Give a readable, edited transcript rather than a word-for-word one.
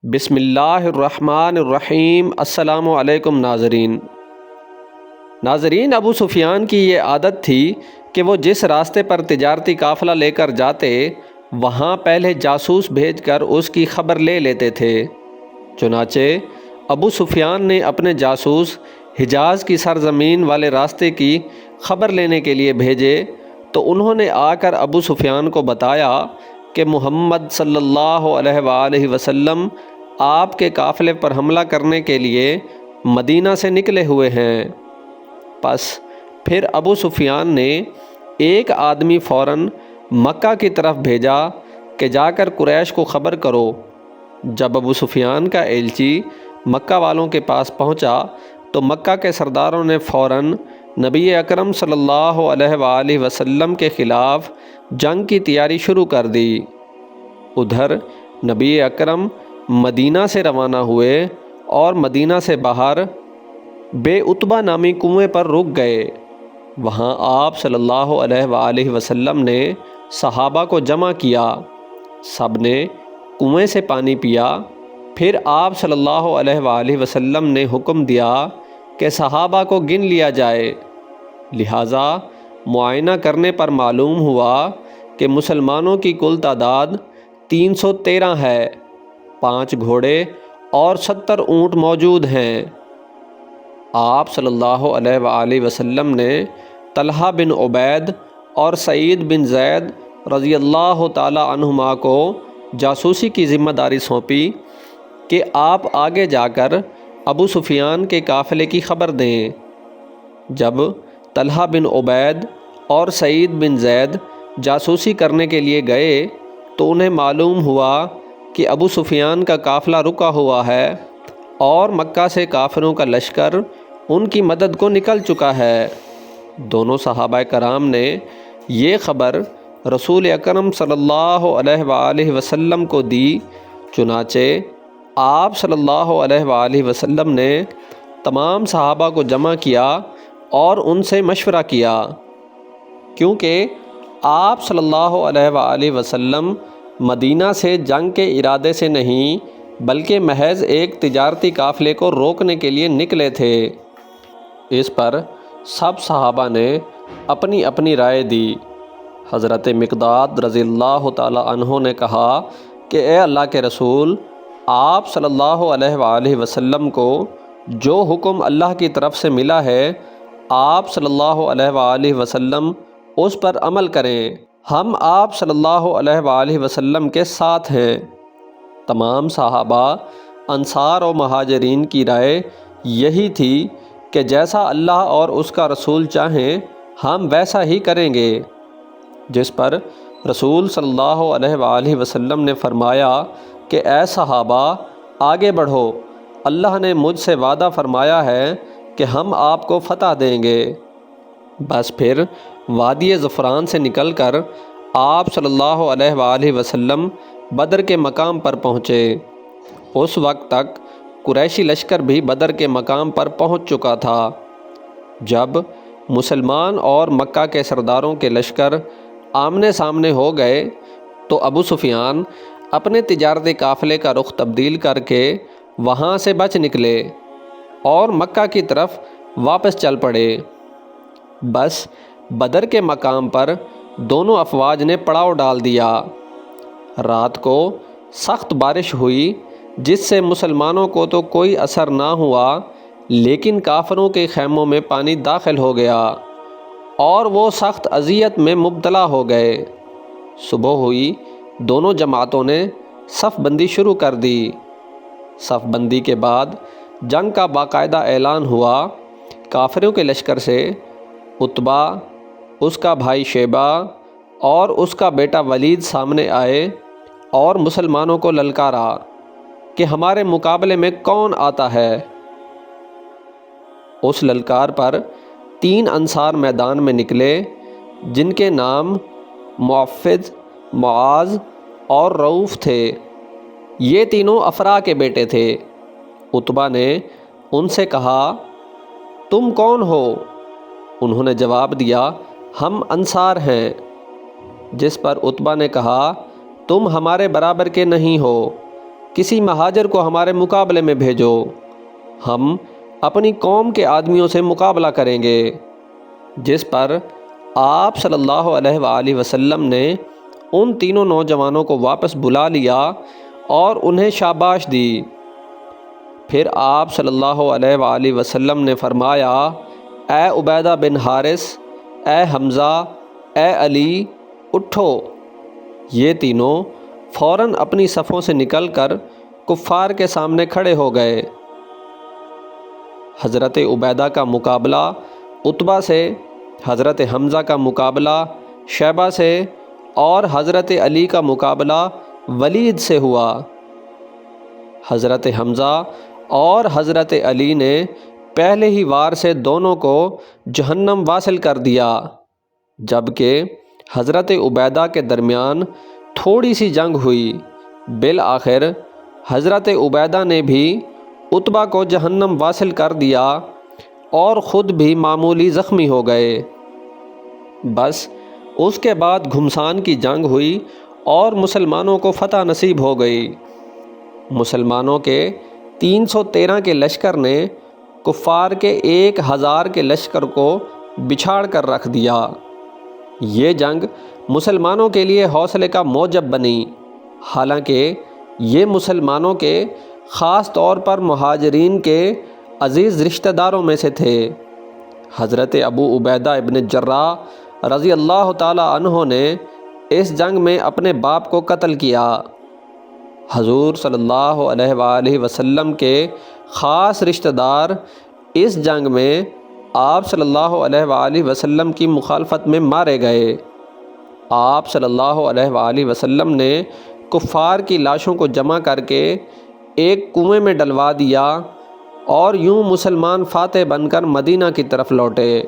بسم اللہ الرحمن الرحیم۔ السلام علیکم ناظرین، ابو سفیان کی یہ عادت تھی کہ وہ جس راستے پر تجارتی قافلہ لے کر جاتے وہاں پہلے جاسوس بھیج کر اس کی خبر لے لیتے تھے۔ چنانچہ ابو سفیان نے اپنے جاسوس حجاز کی سرزمین والے راستے کی خبر لینے کے لیے بھیجے تو انہوں نے آ کر ابو سفیان کو بتایا کہ محمد صلی اللہ علیہ وآلہ وسلم آپ کے قافلے پر حملہ کرنے کے لیے مدینہ سے نکلے ہوئے ہیں۔ پس پھر ابو سفیان نے ایک آدمی فوراً مکہ کی طرف بھیجا کہ جا کر قریش کو خبر کرو۔ جب ابو سفیان کا ایلچی مکہ والوں کے پاس پہنچا تو مکہ کے سرداروں نے فوراً نبی اکرم صلی اللہ علیہ وآلہ وسلم کے خلاف جنگ کی تیاری شروع کر دی۔ ادھر نبی اکرم مدینہ سے روانہ ہوئے اور مدینہ سے باہر بے عتبہ نامی کنویں پر رک گئے۔ وہاں آپ صلی اللہ علیہ وآلہ وسلم نے صحابہ کو جمع کیا، سب نے کنویں سے پانی پیا۔ پھر آپ صلی اللہ علیہ وآلہ وسلم نے حکم دیا کہ صحابہ کو گن لیا جائے۔ لہٰذا معائنہ کرنے پر معلوم ہوا کہ مسلمانوں کی کل تعداد 313 ہے، 5 گھوڑے اور 70 اونٹ موجود ہیں۔ آپ صلی اللہ علیہ وآلہ وسلم نے طلحہ بن عبید اور سعید بن زید رضی اللہ تعالی عنہما کو جاسوسی کی ذمہ داری سونپی کہ آپ آگے جا کر ابو سفیان کے قافلے کی خبر دیں۔ جب طلحہ بن عبید اور سعید بن زید جاسوسی کرنے کے لیے گئے تو انہیں معلوم ہوا کہ ابو سفیان کا قافلہ رکا ہوا ہے اور مکہ سے کافروں کا لشکر ان کی مدد کو نکل چکا ہے۔ دونوں صحابہ کرام نے یہ خبر رسول اکرم صلی اللہ علیہ وآلہ وسلم کو دی۔ چنانچہ آپ صلی اللہ علیہ وآلہ وسلم نے تمام صحابہ کو جمع کیا اور ان سے مشورہ کیا، کیونکہ آپ صلی اللہ علیہ وآلہ وسلم مدینہ سے جنگ کے ارادے سے نہیں بلکہ محض ایک تجارتی قافلے کو روکنے کے لیے نکلے تھے۔ اس پر سب صحابہ نے اپنی اپنی رائے دی۔ حضرت مقداد رضی اللہ تعالی عنہ نے کہا کہ اے اللہ کے رسول، آپ صلی اللہ علیہ وآلہ وسلم کو جو حکم اللہ کی طرف سے ملا ہے آپ صلی اللہ علیہ وآلہ وسلم اس پر عمل کریں، ہم آپ صلی اللہ علیہ وآلہ وسلم کے ساتھ ہیں۔ تمام صحابہ، انصار و مہاجرین کی رائے یہی تھی کہ جیسا اللہ اور اس کا رسول چاہیں ہم ویسا ہی کریں گے۔ جس پر رسول صلی اللہ علیہ وآلہ وسلم نے فرمایا کہ اے صحابہ، آگے بڑھو، اللہ نے مجھ سے وعدہ فرمایا ہے کہ ہم آپ کو فتح دیں گے۔ بس پھر وادی زفران سے نکل کر آپ صلی اللہ علیہ وآلہ وسلم بدر کے مقام پر پہنچے۔ اس وقت تک قریشی لشکر بھی بدر کے مقام پر پہنچ چکا تھا۔ جب مسلمان اور مکہ کے سرداروں کے لشکر آمنے سامنے ہو گئے تو ابو سفیان اپنے تجارتی قافلے کا رخ تبدیل کر کے وہاں سے بچ نکلے اور مکہ کی طرف واپس چل پڑے۔ بس بدر کے مقام پر دونوں افواج نے پڑاؤ ڈال دیا۔ رات کو سخت بارش ہوئی جس سے مسلمانوں کو تو کوئی اثر نہ ہوا، لیکن کافروں کے خیموں میں پانی داخل ہو گیا اور وہ سخت اذیت میں مبتلا ہو گئے۔ صبح ہوئی، دونوں جماعتوں نے صف بندی شروع کر دی۔ صف بندی کے بعد جنگ کا باقاعدہ اعلان ہوا۔ کافروں کے لشکر سے عتبہ، اس کا بھائی شیبہ اور اس کا بیٹا ولید سامنے آئے اور مسلمانوں کو للکارا کہ ہمارے مقابلے میں کون آتا ہے۔ اس للکار پر 3 انصار میدان میں نکلے جن کے نام معفذ، معاذ اور رؤوف تھے۔ یہ تینوں افرا کے بیٹے تھے۔ عتبہ نے ان سے کہا، تم کون ہو؟ انہوں نے جواب دیا، ہم انصار ہیں۔ جس پر عتبہ نے کہا، تم ہمارے برابر کے نہیں ہو، کسی مہاجر کو ہمارے مقابلے میں بھیجو، ہم اپنی قوم کے آدمیوں سے مقابلہ کریں گے۔ جس پر آپ صلی اللہ علیہ وآلہ وسلم نے ان تینوں نوجوانوں کو واپس بلا لیا اور انہیں شاباش دی۔ پھر آپ صلی اللہ علیہ وآلہ وسلم نے فرمایا، اے عبیدہ بن حارث، اے حمزہ، اے علی، اٹھو۔ یہ تینوں فوراً اپنی صفوں سے نکل کر کفار کے سامنے کھڑے ہو گئے۔ حضرت عبیدہ کا مقابلہ عتبہ سے، حضرت حمزہ کا مقابلہ شیبہ سے اور حضرت علی کا مقابلہ ولید سے ہوا۔ حضرت حمزہ اور حضرت علی نے پہلے ہی وار سے دونوں کو جہنم واصل کر دیا، جبکہ حضرت عبیدہ کے درمیان تھوڑی سی جنگ ہوئی۔ بالآخر حضرت عبیدہ نے بھی عتبہ کو جہنم واصل کر دیا اور خود بھی معمولی زخمی ہو گئے۔ بس اس کے بعد گھمسان کی جنگ ہوئی اور مسلمانوں کو فتح نصیب ہو گئی۔ مسلمانوں کے 313 کے لشکر نے کفار کے 1000 کے لشکر کو بچھاڑ کر رکھ دیا۔ یہ جنگ مسلمانوں کے لیے حوصلے کا موجب بنی، حالانکہ یہ مسلمانوں کے خاص طور پر مہاجرین کے عزیز رشتہ داروں میں سے تھے۔ حضرت ابو عبیدہ ابن جراح رضی اللہ تعالی عنہ نے اس جنگ میں اپنے باپ کو قتل کیا۔ حضور صلی اللہ علیہ وآلہ وسلم کے خاص رشتہ دار اس جنگ میں آپ صلی اللہ علیہ وآلہ وسلم کی مخالفت میں مارے گئے۔ آپ صلی اللہ علیہ وآلہ وسلم نے کفار کی لاشوں کو جمع کر کے ایک کنویں میں ڈلوا دیا اور یوں مسلمان فاتح بن کر مدینہ کی طرف لوٹے۔